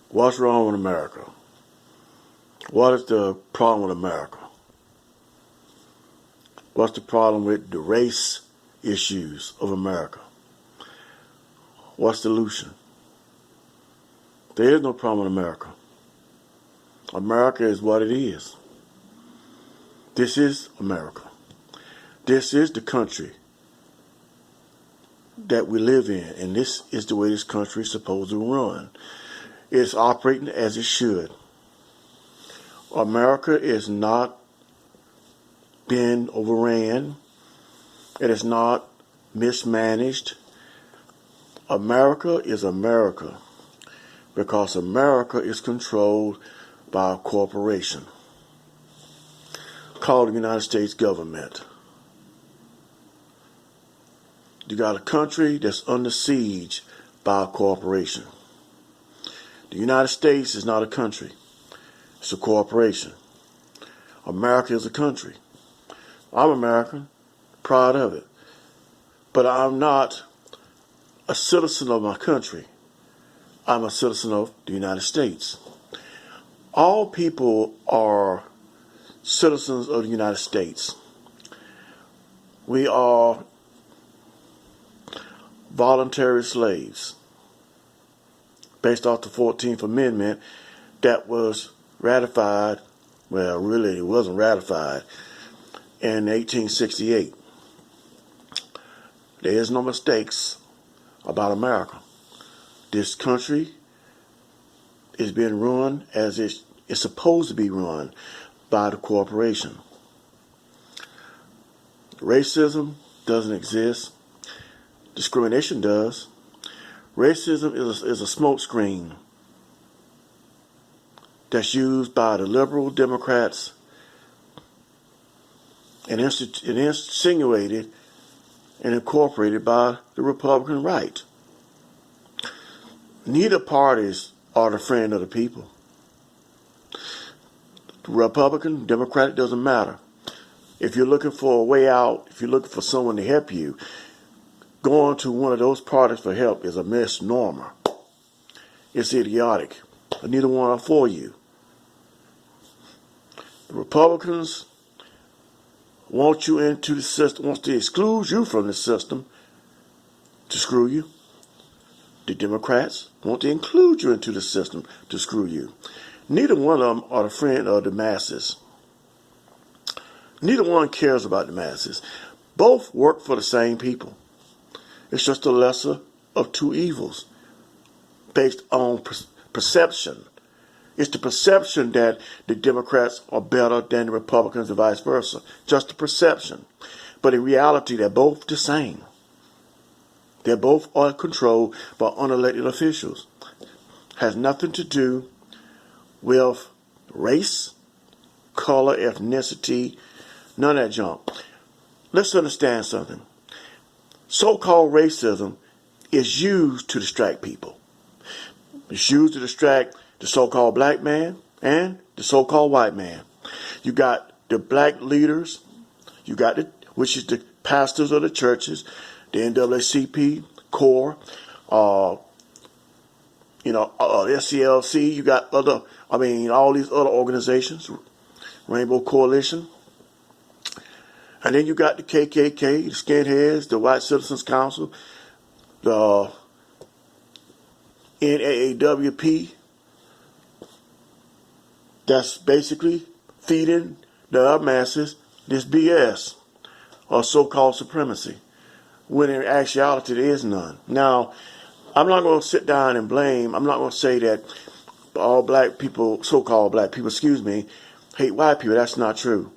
What's wrong with America? What is the problem with America? What's the problem with the race issues of America? What's the solution? There is no problem with America. America is what it is. This is America. This is the country that we live in, and this is the way this country is supposed to run. It's operating as it should. America is not being overran. It is not mismanaged. America is America because America is controlled by a corporation called the United States government. You got a country that's under siege by a corporation. The United States is not a country. It's a corporation. America is a country. I'm American, proud of it. But I'm not a citizen of my country. I'm a citizen of the United States. All people are citizens of the United States. We are voluntary slaves based off the 14th Amendment that was ratified, well, really it wasn't ratified, in 1868. There is no mistakes about America. This country is being run as it's supposed to be run by the corporation. Racism doesn't exist. Discrimination does. Racism is a smokescreen that's used by the liberal Democrats and insinuated and incorporated by the Republican right. Neither parties are the friend of the people. The Republican, Democratic, doesn't matter. If you're looking for a way out, if you're looking for someone to help you, going to one of those parties for help is a misnomer. It's idiotic. Neither one are for you. The Republicans want you into the system, wants to exclude you from the system to screw you. The Democrats want to include you into the system to screw you. Neither one of them are the friend of the masses. Neither one cares about the masses. Both work for the same people. It's just the lesser of two evils based on perception. It's the perception that the Democrats are better than the Republicans and vice versa. Just the perception. But in reality, they're both the same. They both are controlled by unelected officials. Has nothing to do with race, color, ethnicity, none of that junk. Let's understand something. So-called racism is used to distract people. It's used to distract the so-called black man and the so-called white man. You got the black leaders, which is the pastors of the churches, the NAACP, CORE, SCLC. You got all these other organizations, Rainbow Coalition. And then you got the KKK, the Skinheads, the White Citizens Council, the NAAWP. That's basically feeding the masses this BS or so-called supremacy, when in actuality there is none. Now, I'm not going to sit down and blame. I'm not going to say that all black people, so-called black people, hate white people. That's not true.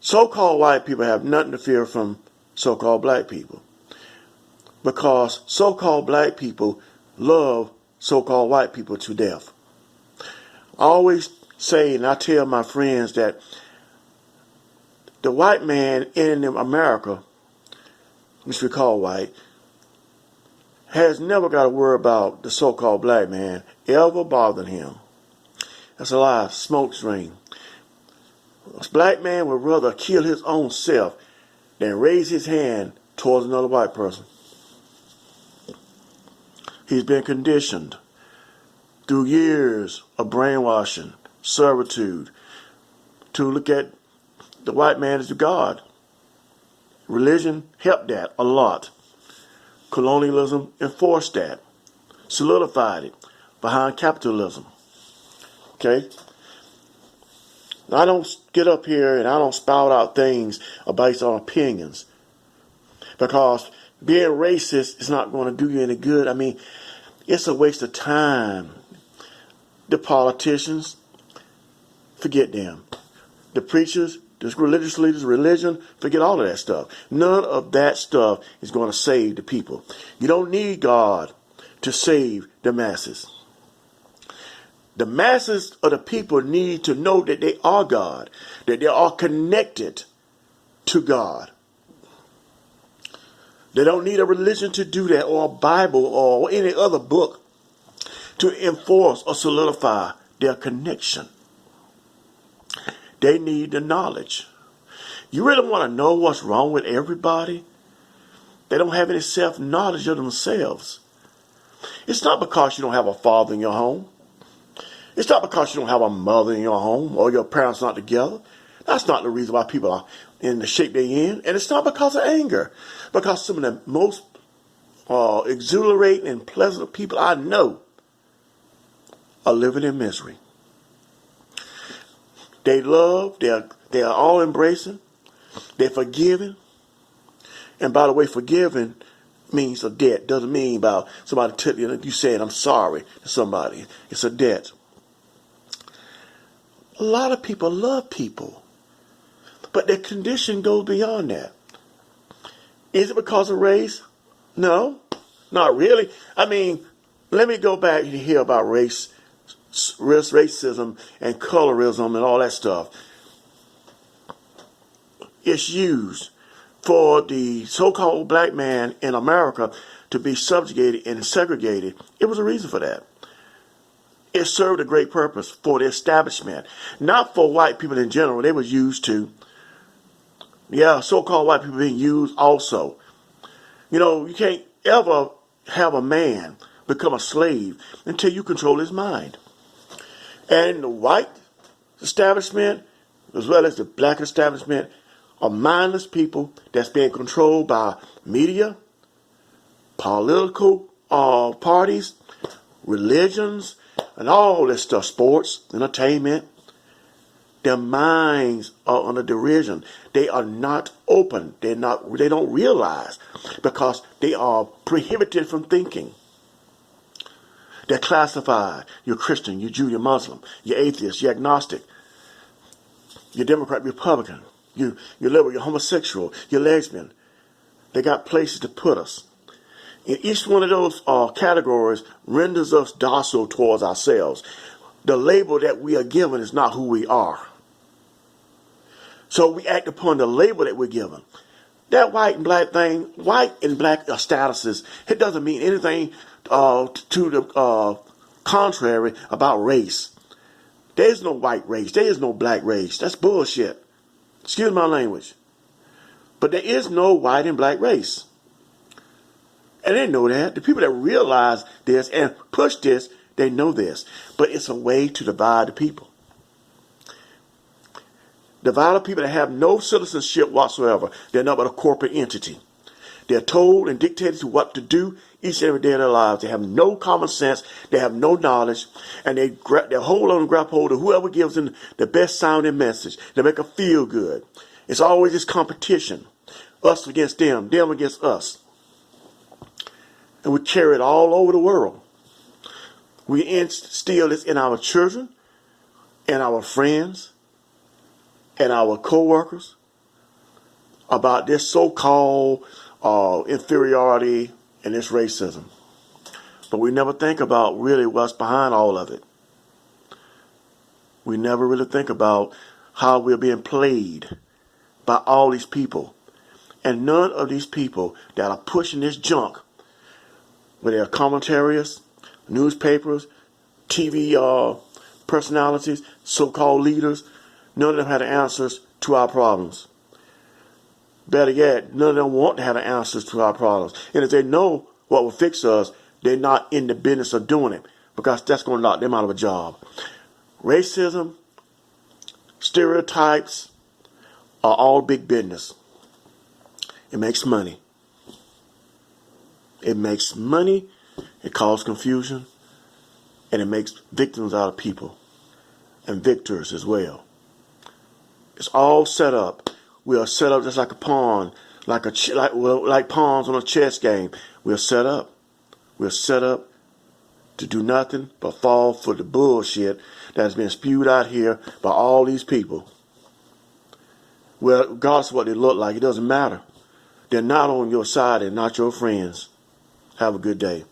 So-called white people have nothing to fear from so-called black people, because so-called black people love so-called white people to death. I always say, and I tell my friends, that the white man in America, which we call white, has never got to worry about the so-called black man ever bothering him. That's a lie, smoke screen. A black man would rather kill his own self than raise his hand towards another white person. He's been conditioned through years of brainwashing, servitude, to look at the white man as the God. Religion helped that a lot. Colonialism enforced that, solidified it behind capitalism. Okay? I don't get up here and I don't spout out things based on opinions, because being racist is not going to do you any good. I mean, it's a waste of time. The politicians, forget them. The preachers, the religious leaders, religion, forget all of that stuff. None of that stuff is going to save the people. You don't need God to save the masses. The masses of the people need to know that they are God, that they are connected to God. They don't need a religion to do that, or a Bible, or any other book to enforce or solidify their connection. They need the knowledge. You really want to know what's wrong with everybody? They don't have any self-knowledge of themselves. It's not because you don't have a father in your home. It's not because you don't have a mother in your home or your parents not together. That's not the reason why people are in the shape they're in. And it's not because of anger. Because some of the most exhilarating and pleasant people I know are living in misery. They love, they are all embracing, they're forgiving. And by the way, forgiving means a debt. Doesn't mean about somebody telling you saying I'm sorry to somebody. It's a debt. A lot of people love people, but their condition goes beyond that. Is it because of race? No, not really. I mean, let me go back and hear about racism and colorism and all that stuff. It's used for the so-called black man in America to be subjugated and segregated. It was a reason for that. It served a great purpose for the establishment, not for white people in general. They was used to. Yeah, so-called white people being used also. You know, you can't ever have a man become a slave until you control his mind. And the white establishment, as well as the black establishment, are mindless people that's being controlled by media, political parties, religions, and all this stuff, sports, entertainment. Their minds are under derision. They are not open. They don't realize, because they are prohibited from thinking. They're classified. You're Christian, you're Jew, you're Muslim, you're atheist, you're agnostic, you're Democrat, Republican, you're liberal, you're homosexual, you're lesbian. They got places to put us. And each one of those categories renders us docile towards ourselves. The label that we are given is not who we are. So we act upon the label that we're given. That white and black thing, white and black statuses, it doesn't mean anything to the contrary about race. There is no white race. There is no black race. That's bullshit. Excuse my language. But there is no white and black race. And they know that. The people that realize this and push this, they know this. But it's a way to divide the people. Divide the people that have no citizenship whatsoever. They're not but a corporate entity. They're told and dictated to what to do each and every day of their lives. They have no common sense. They have no knowledge. And they hold on and grab hold of whoever gives them the best sounding message. They make them feel good. It's always this competition. Us against them against us. And we carry it all over the world. We instill this in our children, and our friends, and our co-workers about this so-called inferiority and this racism. But we never think about really what's behind all of it. We never really think about how we're being played by all these people. And none of these people that are pushing this junk, whether they're commentaries, newspapers, TV personalities, so-called leaders, none of them have the answers to our problems. Better yet, none of them want to have the answers to our problems. And if they know what will fix us, they're not in the business of doing it. because that's going to knock them out of a job. Racism, stereotypes are all big business. It makes money. It makes money, it causes confusion, and it makes victims out of people, and victors as well. It's all set up. We are set up just like a pawn, like pawns on a chess game. We're set up. We're set up to do nothing but fall for the bullshit that's been spewed out here by all these people. Well, regardless of what they look like, it doesn't matter. They're not on your side and not your friends. Have a good day.